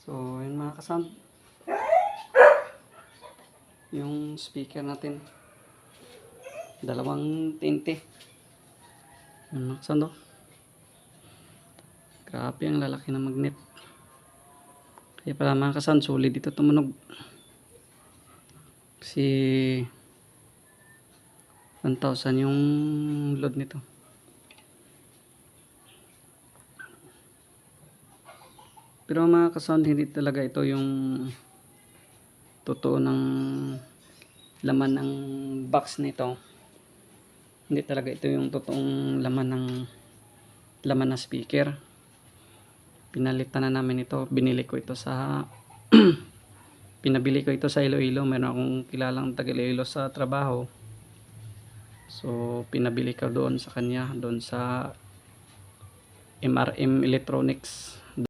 So, yun mga kasound. Yung speaker natin. Dalawang tinte. Yun mga kasound, oh. Grabe ang lalaki ng magnet. Kaya pala mga kasound, solid dito tumunog. Kasi 1,000 yung load nito. Pero mga kasound, hindi talaga ito yung totoo ng laman ng box nito. Hindi talaga ito yung totoong laman ng speaker. Pinalitan na namin ito. Binili ko ito sa pinabili ko ito sa Iloilo. Meron akong kilalang taga Iloilo sa trabaho. So pinabili ko doon sa kanya, doon sa MRM Electronics.